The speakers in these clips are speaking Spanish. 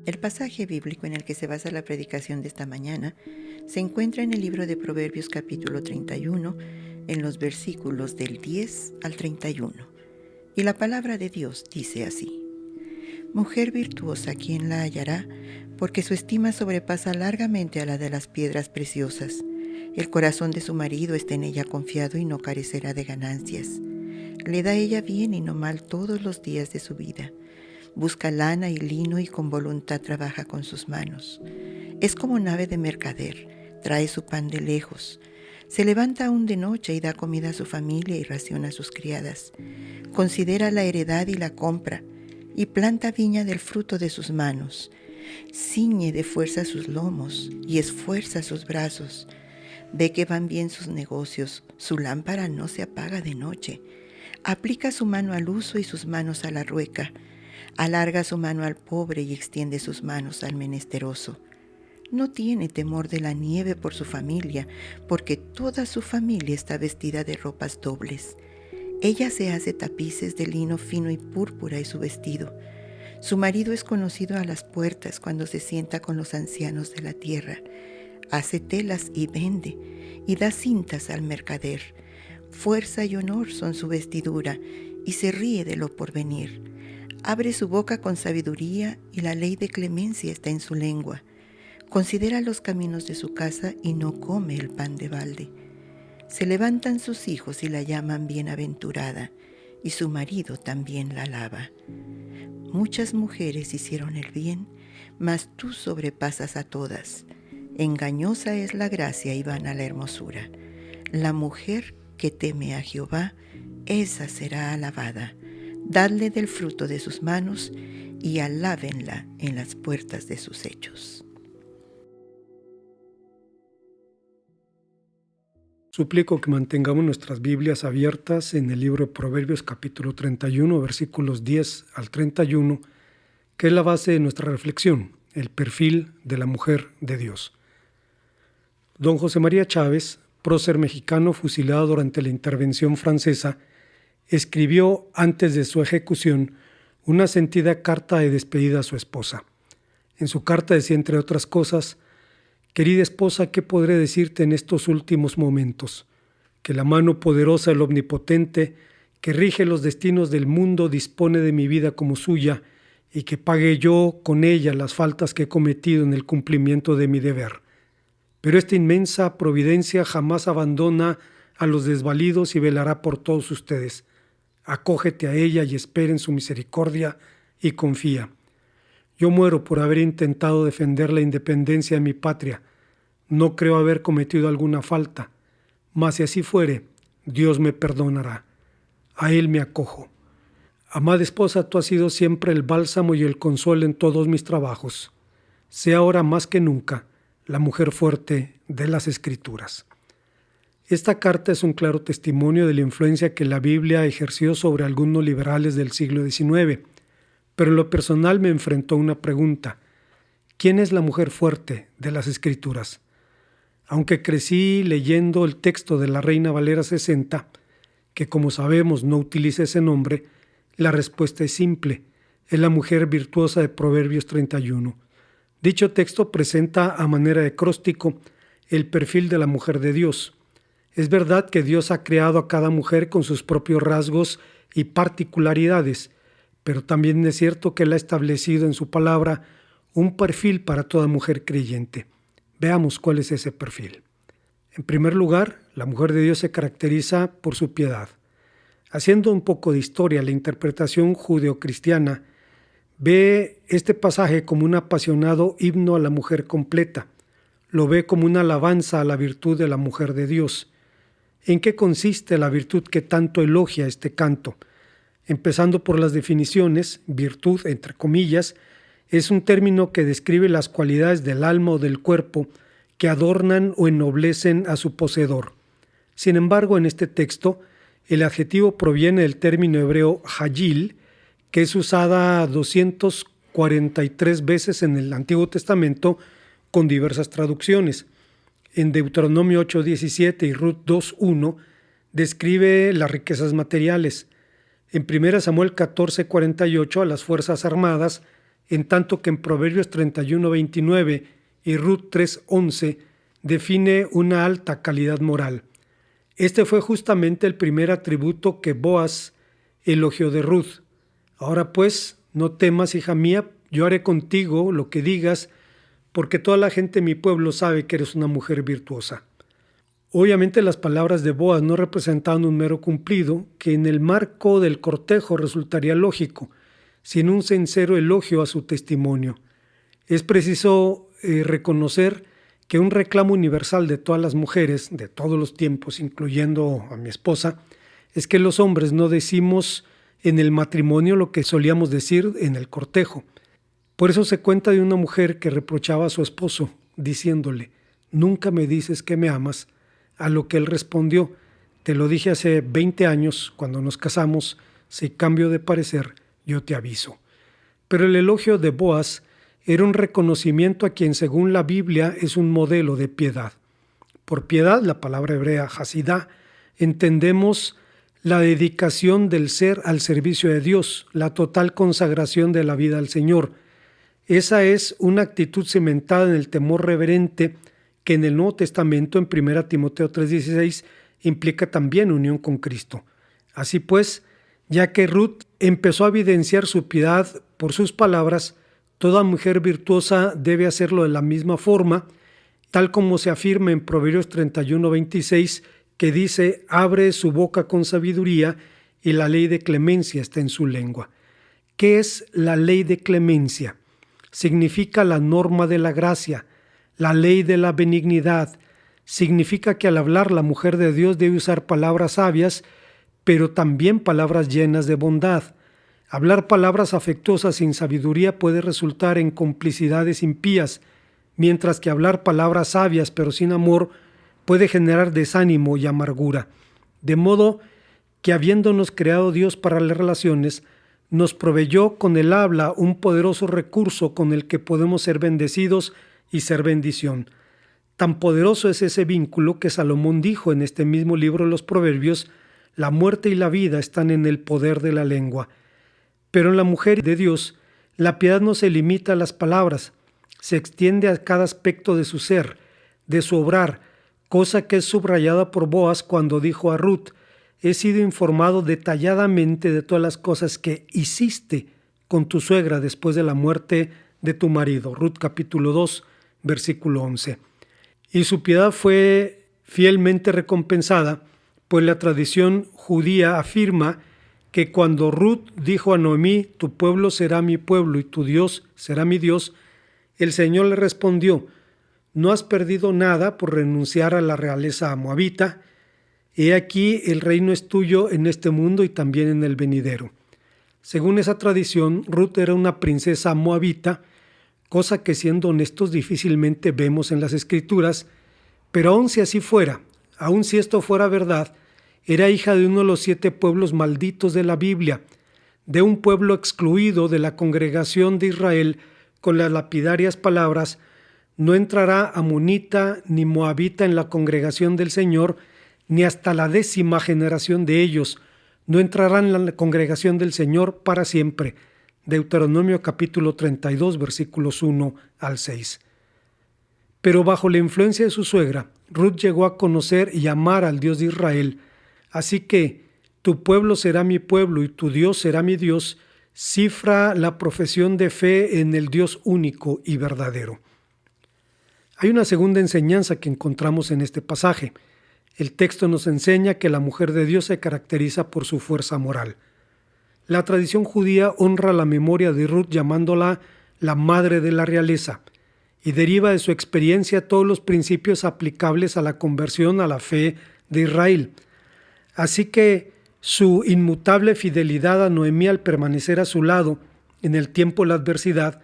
El pasaje bíblico en el que se basa la predicación de esta mañana se encuentra en el libro de Proverbios capítulo 31, en los versículos del 10 al 31. Y la palabra de Dios dice así: Mujer virtuosa, ¿quién la hallará? Porque su estima sobrepasa largamente a la de las piedras preciosas. El corazón de su marido está en ella confiado y no carecerá de ganancias. Le da ella bien y no mal todos los días de su vida. Busca lana y lino y con voluntad trabaja con sus manos. Es como nave de mercader, trae su pan de lejos. Se levanta aún de noche y da comida a su familia y raciona a sus criadas. Considera la heredad y la compra, y planta viña del fruto de sus manos. Ciñe de fuerza sus lomos y esfuerza sus brazos. Ve que van bien sus negocios, su lámpara no se apaga de noche. Aplica su mano al uso y sus manos a la rueca. Alarga su mano al pobre y extiende sus manos al menesteroso. No tiene temor de la nieve por su familia, porque toda su familia está vestida de ropas dobles. Ella se hace tapices de lino fino y púrpura y su vestido. Su marido es conocido a las puertas cuando se sienta con los ancianos de la tierra. Hace telas y vende, y da cintas al mercader. Fuerza y honor son su vestidura, y se ríe de lo porvenir. Abre su boca con sabiduría, y la ley de clemencia está en su lengua. Considera los caminos de su casa y no come el pan de balde. Se levantan sus hijos y la llaman bienaventurada, y su marido también la alaba. Muchas mujeres hicieron el bien, mas tú sobrepasas a todas. Engañosa es la gracia y vana la hermosura. La mujer que teme a Jehová, esa será alabada. Dadle del fruto de sus manos y alábenla en las puertas de sus hechos. Suplico que mantengamos nuestras Biblias abiertas en el libro de Proverbios capítulo 31, versículos 10 al 31, que es la base de nuestra reflexión, el perfil de la mujer de Dios. Don José María Chávez, prócer mexicano fusilado durante la intervención francesa, escribió antes de su ejecución una sentida carta de despedida a su esposa. En su carta decía, entre otras cosas: «Querida esposa, ¿qué podré decirte en estos últimos momentos? Que la mano poderosa del Omnipotente, que rige los destinos del mundo, dispone de mi vida como suya, y que pague yo con ella las faltas que he cometido en el cumplimiento de mi deber. Pero esta inmensa providencia jamás abandona a los desvalidos y velará por todos ustedes. Acógete a ella y espera en su misericordia y confía. Yo muero por haber intentado defender la independencia de mi patria. No creo haber cometido alguna falta, mas si así fuere, Dios me perdonará. A Él me acojo. Amada esposa, tú has sido siempre el bálsamo y el consuelo en todos mis trabajos. Sé ahora más que nunca la mujer fuerte de las Escrituras». Esta carta es un claro testimonio de la influencia que la Biblia ejerció sobre algunos liberales del siglo XIX, pero en lo personal me enfrentó a una pregunta: ¿quién es la mujer fuerte de las Escrituras? Aunque crecí leyendo el texto de la Reina Valera 60, que como sabemos no utiliza ese nombre, la respuesta es simple: es la mujer virtuosa de Proverbios 31. Dicho texto presenta a manera de acróstico el perfil de la mujer de Dios. Es verdad que Dios ha creado a cada mujer con sus propios rasgos y particularidades, pero también es cierto que Él ha establecido en su palabra un perfil para toda mujer creyente. Veamos cuál es ese perfil. En primer lugar, la mujer de Dios se caracteriza por su piedad. Haciendo un poco de historia, la interpretación judeocristiana ve este pasaje como un apasionado himno a la mujer completa. Lo ve como una alabanza a la virtud de la mujer de Dios. ¿En qué consiste la virtud que tanto elogia este canto? Empezando por las definiciones, virtud, entre comillas, es un término que describe las cualidades del alma o del cuerpo que adornan o ennoblecen a su poseedor. Sin embargo, en este texto, el adjetivo proviene del término hebreo hayil, que es usada 243 veces en el Antiguo Testamento con diversas traducciones. En Deuteronomio 8:17 y Ruth 2:1 describe las riquezas materiales. En 1 Samuel 14:48 a las fuerzas armadas, en tanto que en Proverbios 31:29 y Ruth 3:11 define una alta calidad moral. Este fue justamente el primer atributo que Boaz elogió de Ruth. Ahora pues, no temas, hija mía, yo haré contigo lo que digas, porque toda la gente de mi pueblo sabe que eres una mujer virtuosa. Obviamente las palabras de Boaz no representaban un mero cumplido, que en el marco del cortejo resultaría lógico, sino un sincero elogio a su testimonio. Es preciso reconocer que un reclamo universal de todas las mujeres, de todos los tiempos, incluyendo a mi esposa, es que los hombres no decimos en el matrimonio lo que solíamos decir en el cortejo. Por eso se cuenta de una mujer que reprochaba a su esposo, diciéndole: «Nunca me dices que me amas», a lo que él respondió: «Te lo dije hace 20 años, cuando nos casamos, si cambio de parecer, yo te aviso». Pero el elogio de Boaz era un reconocimiento a quien, según la Biblia, es un modelo de piedad. Por piedad, la palabra hebrea hasidá, entendemos la dedicación del ser al servicio de Dios, la total consagración de la vida al Señor. Esa es una actitud cimentada en el temor reverente que en el Nuevo Testamento, en 1 Timoteo 3:16, implica también unión con Cristo. Así pues, ya que Ruth empezó a evidenciar su piedad por sus palabras, toda mujer virtuosa debe hacerlo de la misma forma, tal como se afirma en Proverbios 31:26, que dice: «Abre su boca con sabiduría y la ley de clemencia está en su lengua». ¿Qué es la ley de clemencia? Significa la norma de la gracia, la ley de la benignidad. Significa que al hablar la mujer de Dios debe usar palabras sabias, pero también palabras llenas de bondad. Hablar palabras afectuosas sin sabiduría puede resultar en complicidades impías, mientras que hablar palabras sabias pero sin amor puede generar desánimo y amargura. De modo que, habiéndonos creado Dios para las relaciones, nos proveyó con el habla un poderoso recurso con el que podemos ser bendecidos y ser bendición. Tan poderoso es ese vínculo que Salomón dijo en este mismo libro de los Proverbios: «La muerte y la vida están en el poder de la lengua». Pero en la mujer de Dios, la piedad no se limita a las palabras, se extiende a cada aspecto de su ser, de su obrar, cosa que es subrayada por Boaz cuando dijo a Ruth: «He sido informado detalladamente de todas las cosas que hiciste con tu suegra después de la muerte de tu marido». Ruth capítulo 2, versículo 11. Y su piedad fue fielmente recompensada, pues la tradición judía afirma que cuando Ruth dijo a Noemí: «Tu pueblo será mi pueblo y tu Dios será mi Dios», el Señor le respondió: «No has perdido nada por renunciar a la realeza moabita. He aquí, el reino es tuyo en este mundo y también en el venidero». Según esa tradición, Ruth era una princesa moabita, cosa que, siendo honestos, difícilmente vemos en las Escrituras, pero aun si así fuera, aun si esto fuera verdad, era hija de uno de los 7 pueblos malditos de la Biblia, de un pueblo excluido de la congregación de Israel con las lapidarias palabras: «No entrará amonita ni moabita en la congregación del Señor, ni hasta la 10ª generación de ellos no entrarán en la congregación del Señor para siempre». Deuteronomio capítulo 32, versículos 1 al 6. Pero bajo la influencia de su suegra, Ruth llegó a conocer y amar al Dios de Israel. Así que: «Tu pueblo será mi pueblo y tu Dios será mi Dios», cifra la profesión de fe en el Dios único y verdadero. Hay una segunda enseñanza que encontramos en este pasaje. El texto nos enseña que la mujer de Dios se caracteriza por su fuerza moral. La tradición judía honra la memoria de Ruth llamándola la madre de la realeza y deriva de su experiencia todos los principios aplicables a la conversión a la fe de Israel. Así que su inmutable fidelidad a Noemí al permanecer a su lado en el tiempo de la adversidad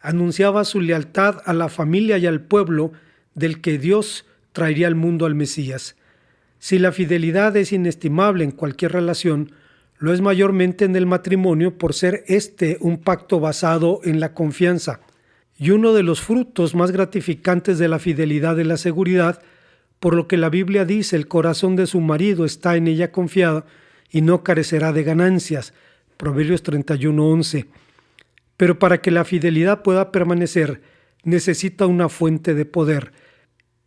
anunciaba su lealtad a la familia y al pueblo del que Dios traería al mundo al Mesías. Si la fidelidad es inestimable en cualquier relación, lo es mayormente en el matrimonio por ser un pacto basado en la confianza. Y uno de los frutos más gratificantes de la fidelidad es la seguridad, por lo que la Biblia dice: el corazón de su marido está en ella confiado y no carecerá de ganancias. Proverbios 31:11. Pero para que la fidelidad pueda permanecer, necesita una fuente de poder.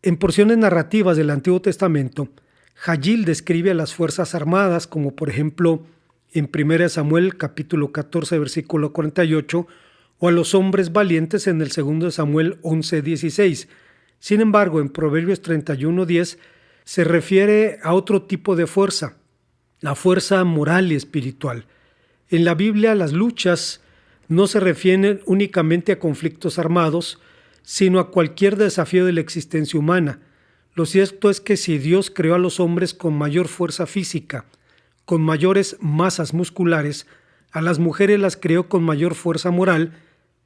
En porciones narrativas del Antiguo Testamento, Jayil describe a las fuerzas armadas, como por ejemplo en 1 Samuel capítulo 14 versículo 48, o a los hombres valientes en el 2 Samuel 11:16. Sin embargo, en Proverbios 31:10 se refiere a otro tipo de fuerza, la fuerza moral y espiritual. En la Biblia, las luchas no se refieren únicamente a conflictos armados, sino a cualquier desafío de la existencia humana. Lo cierto es que si Dios creó a los hombres con mayor fuerza física, con mayores masas musculares, a las mujeres las creó con mayor fuerza moral,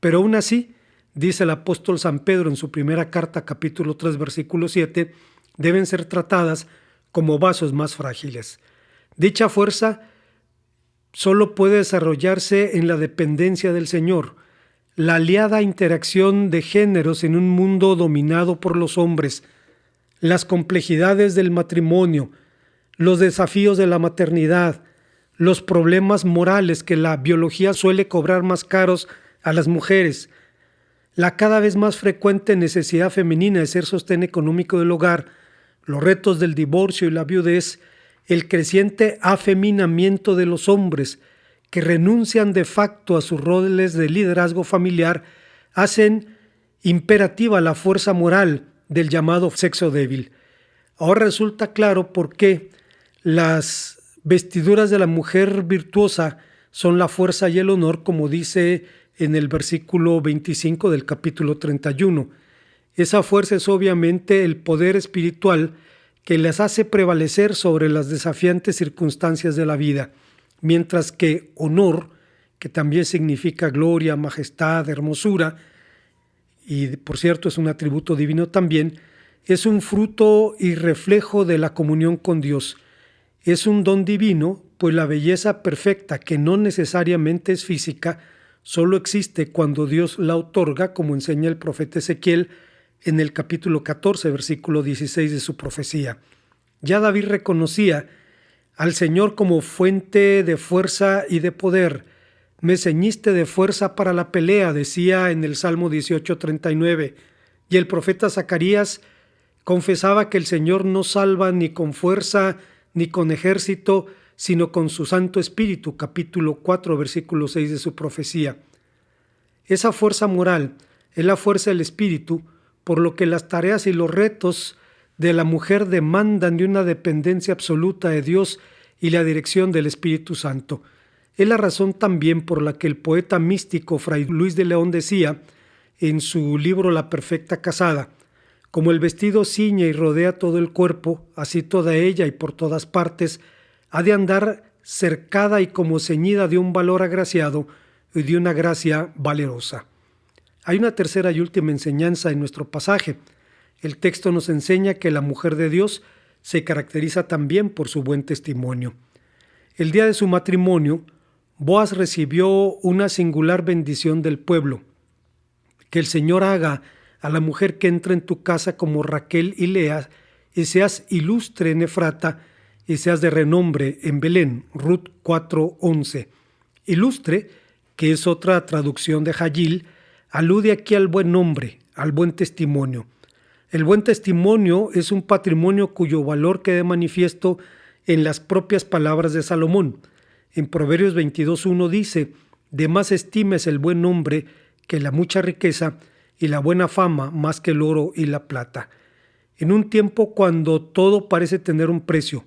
pero aún así, dice el apóstol San Pedro en su primera carta, capítulo 3, versículo 7, deben ser tratadas como vasos más frágiles. Dicha fuerza solo puede desarrollarse en la dependencia del Señor. La aliada interacción de géneros en un mundo dominado por los hombres, las complejidades del matrimonio, los desafíos de la maternidad, los problemas morales que la biología suele cobrar más caros a las mujeres, la cada vez más frecuente necesidad femenina de ser sostén económico del hogar, los retos del divorcio y la viudez, el creciente afeminamiento de los hombres que renuncian de facto a sus roles de liderazgo familiar, hacen imperativa la fuerza moral del llamado sexo débil. Ahora resulta claro por qué las vestiduras de la mujer virtuosa son la fuerza y el honor, como dice en el versículo 25 del capítulo 31. Esa fuerza es obviamente el poder espiritual que les hace prevalecer sobre las desafiantes circunstancias de la vida, mientras que honor, que también significa gloria, majestad, hermosura, y por cierto es un atributo divino también, es un fruto y reflejo de la comunión con Dios. Es un don divino, pues la belleza perfecta, que no necesariamente es física, solo existe cuando Dios la otorga, como enseña el profeta Ezequiel en el capítulo 14, versículo 16 de su profecía. Ya David reconocía al Señor como fuente de fuerza y de poder. Me ceñiste de fuerza para la pelea, decía en el Salmo 18:39. Y el profeta Zacarías confesaba que el Señor no salva ni con fuerza ni con ejército, sino con su Santo Espíritu, capítulo 4, versículo 6 de su profecía. Esa fuerza moral es la fuerza del Espíritu, por lo que las tareas y los retos de la mujer demandan de una dependencia absoluta de Dios y la dirección del Espíritu Santo. Es la razón también por la que el poeta místico Fray Luis de León decía en su libro La perfecta casada: como el vestido ciñe y rodea todo el cuerpo, así toda ella y por todas partes ha de andar cercada y como ceñida de un valor agraciado y de una gracia valerosa. Hay una tercera y última enseñanza en nuestro pasaje. El texto nos enseña que la mujer de Dios se caracteriza también por su buen testimonio. El día de su matrimonio, Boaz recibió una singular bendición del pueblo. Que el Señor haga a la mujer que entra en tu casa como Raquel y Lea, y seas ilustre en Efrata, y seas de renombre en Belén. Ruth 4:11. Ilustre, que es otra traducción de Jayil, alude aquí al buen nombre, al buen testimonio. El buen testimonio es un patrimonio cuyo valor queda de manifiesto en las propias palabras de Salomón. En Proverbios 22:1 dice: de más estima es el buen nombre que la mucha riqueza, y la buena fama más que el oro y la plata. En un tiempo cuando todo parece tener un precio,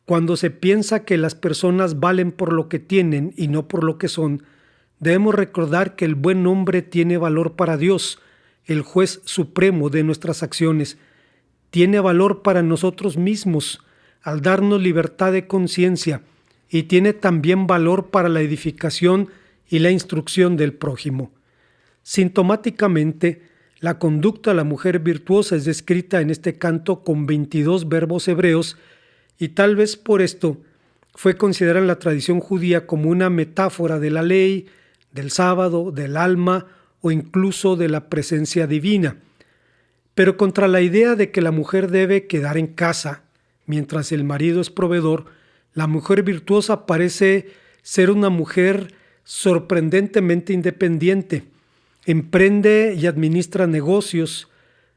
cuando se piensa que las personas valen por lo que tienen y no por lo que son, debemos recordar que el buen nombre tiene valor para Dios, el juez supremo de nuestras acciones. Tiene valor para nosotros mismos al darnos libertad de conciencia, y tiene también valor para la edificación y la instrucción del prójimo. Sintomáticamente, la conducta de la mujer virtuosa es descrita en este canto con 22 verbos hebreos, y tal vez por esto fue considerada en la tradición judía como una metáfora de la ley, del sábado, del alma o incluso de la presencia divina. Pero contra la idea de que la mujer debe quedar en casa mientras el marido es proveedor, la mujer virtuosa parece ser una mujer sorprendentemente independiente. Emprende y administra negocios,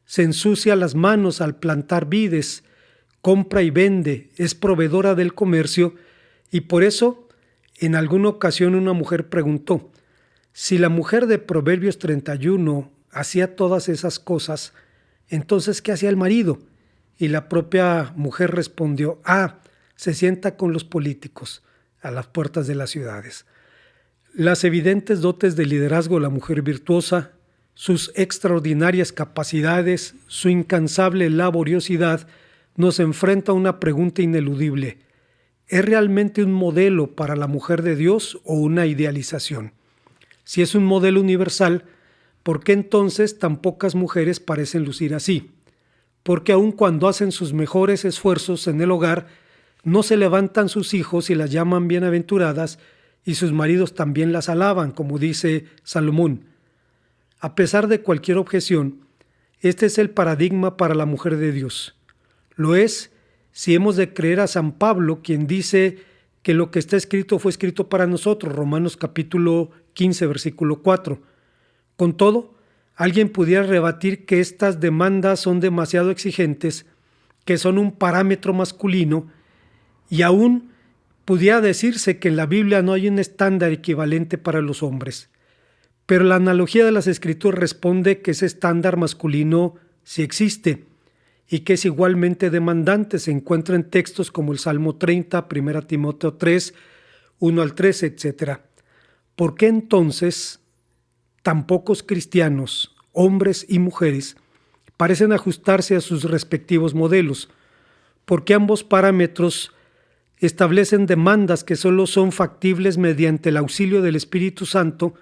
se ensucia las manos al plantar vides, compra y vende, es proveedora del comercio, y por eso en alguna ocasión una mujer preguntó: si la mujer de Proverbios 31 hacía todas esas cosas, entonces ¿qué hacía el marido? Y la propia mujer respondió: se sienta con los políticos a las puertas de las ciudades. Las evidentes dotes de liderazgo de la mujer virtuosa, sus extraordinarias capacidades, su incansable laboriosidad, nos enfrenta a una pregunta ineludible: ¿es realmente un modelo para la mujer de Dios o una idealización? Si es un modelo universal, ¿por qué entonces tan pocas mujeres parecen lucir así? Porque aun cuando hacen sus mejores esfuerzos en el hogar, no se levantan sus hijos y las llaman bienaventuradas, y sus maridos también las alaban, como dice Salomón. A pesar de cualquier objeción, este es el paradigma para la mujer de Dios. Lo es si hemos de creer a San Pablo, quien dice que lo que está escrito fue escrito para nosotros, Romanos capítulo 15, versículo 4. Con todo, alguien pudiera rebatir que estas demandas son demasiado exigentes, que son un parámetro masculino, y aún pudiera decirse que en la Biblia no hay un estándar equivalente para los hombres. Pero la analogía de las Escrituras responde que ese estándar masculino sí existe y que es igualmente demandante. Se encuentra en textos como el Salmo 30, 1 Timoteo 3, 1 al 3, etc. ¿Por qué entonces tan pocos cristianos, hombres y mujeres, parecen ajustarse a sus respectivos modelos? ¿Por qué ambos parámetros establecen demandas que solo son factibles mediante el auxilio del Espíritu Santo,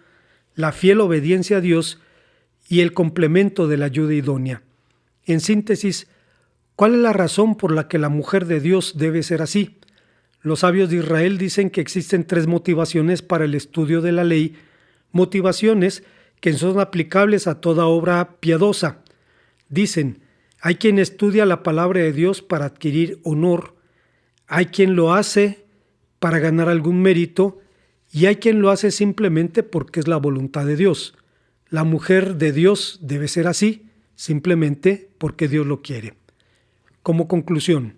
la fiel obediencia a Dios y el complemento de la ayuda idónea? En síntesis, ¿cuál es la razón por la que la mujer de Dios debe ser así? Los sabios de Israel dicen que existen 3 motivaciones para el estudio de la ley, motivaciones que son aplicables a toda obra piadosa. Dicen: hay quien estudia la palabra de Dios para adquirir honor, hay quien lo hace para ganar algún mérito, y hay quien lo hace simplemente porque es la voluntad de Dios. La mujer de Dios debe ser así, simplemente porque Dios lo quiere. Como conclusión,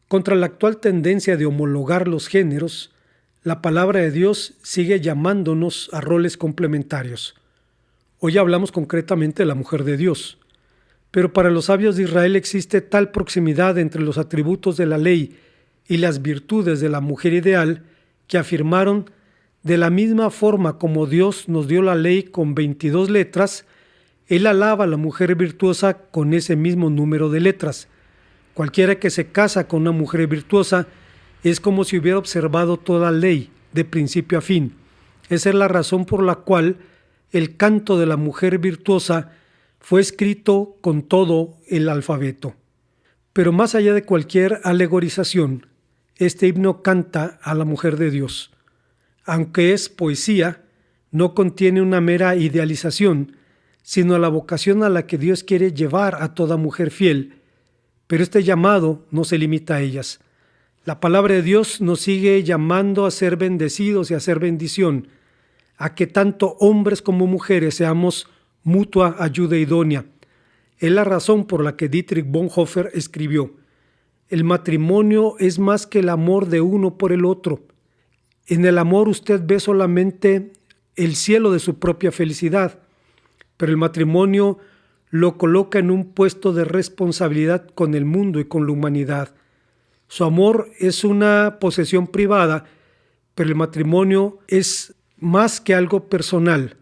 contra la actual tendencia de homologar los géneros, la palabra de Dios sigue llamándonos a roles complementarios. Hoy hablamos concretamente de la mujer de Dios, pero para los sabios de Israel existe tal proximidad entre los atributos de la ley y las virtudes de la mujer ideal que afirmaron: de la misma forma como Dios nos dio la ley con 22 letras, Él alaba a la mujer virtuosa con ese mismo número de letras. Cualquiera que se casa con una mujer virtuosa es como si hubiera observado toda la ley, de principio a fin. Esa es la razón por la cual el canto de la mujer virtuosa fue escrito con todo el alfabeto. Pero más allá de cualquier alegorización, este himno canta a la mujer de Dios. Aunque es poesía, no contiene una mera idealización, sino la vocación a la que Dios quiere llevar a toda mujer fiel. Pero este llamado no se limita a ellas. La palabra de Dios nos sigue llamando a ser bendecidos y a ser bendición, a que tanto hombres como mujeres seamos mutua ayuda idónea. Es la razón por la que Dietrich Bonhoeffer escribió: el matrimonio es más que el amor de uno por el otro. En el amor usted ve solamente el cielo de su propia felicidad, pero el matrimonio lo coloca en un puesto de responsabilidad con el mundo y con la humanidad. Su amor es una posesión privada, pero el matrimonio es más que algo personal,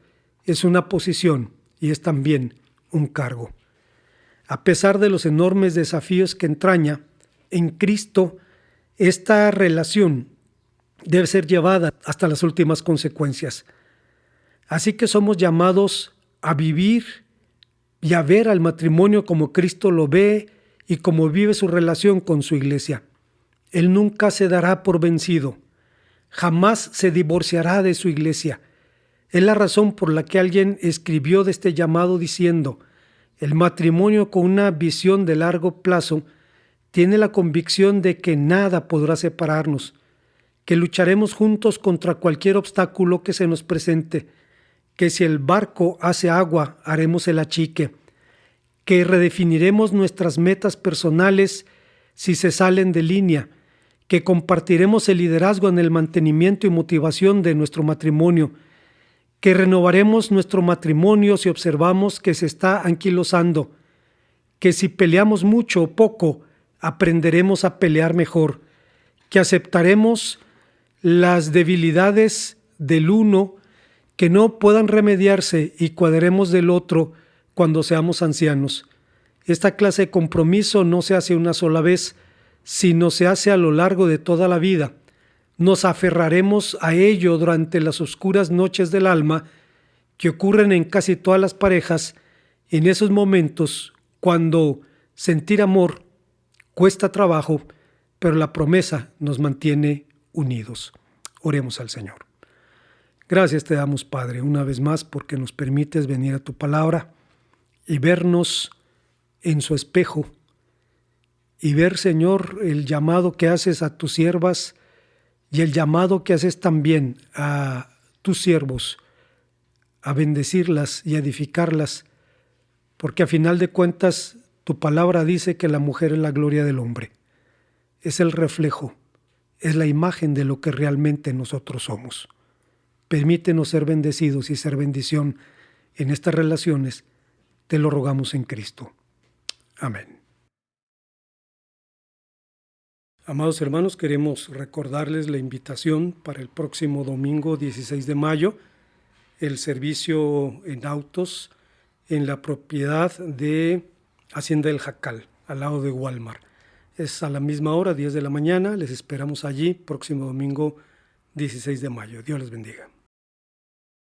es una posición y es también un cargo. A pesar de los enormes desafíos que entraña, en Cristo esta relación debe ser llevada hasta las últimas consecuencias. Así que somos llamados a vivir y a ver al matrimonio como Cristo lo ve y como vive su relación con su iglesia. Él nunca se dará por vencido, jamás se divorciará de su iglesia. Es la razón por la que alguien escribió de este llamado diciendo: el matrimonio con una visión de largo plazo tiene la convicción de que nada podrá separarnos, que lucharemos juntos contra cualquier obstáculo que se nos presente, que si el barco hace agua, haremos el achique, que redefiniremos nuestras metas personales si se salen de línea, que compartiremos el liderazgo en el mantenimiento y motivación de nuestro matrimonio, que renovaremos nuestro matrimonio si observamos que se está anquilosando, que si peleamos mucho o poco, aprenderemos a pelear mejor, que aceptaremos las debilidades del uno que no puedan remediarse y cuidaremos del otro cuando seamos ancianos. Esta clase de compromiso no se hace una sola vez, sino se hace a lo largo de toda la vida. Nos aferraremos a ello durante las oscuras noches del alma que ocurren en casi todas las parejas, en esos momentos cuando sentir amor cuesta trabajo, pero la promesa nos mantiene unidos. Oremos al Señor. Gracias te damos, Padre, una vez más porque nos permites venir a tu palabra y vernos en su espejo y ver, Señor, el llamado que haces a tus siervas y el llamado que haces también a tus siervos a bendecirlas y a edificarlas, porque a final de cuentas tu palabra dice que la mujer es la gloria del hombre, es el reflejo, es la imagen de lo que realmente nosotros somos. Permítenos ser bendecidos y ser bendición en estas relaciones, te lo rogamos en Cristo. Amén. Amados hermanos, queremos recordarles la invitación para el próximo domingo 16 de mayo, el servicio en autos en la propiedad de Hacienda del Jacal, al lado de Walmart. Es a la misma hora, 10 de la mañana, les esperamos allí, próximo domingo 16 de mayo. Dios les bendiga.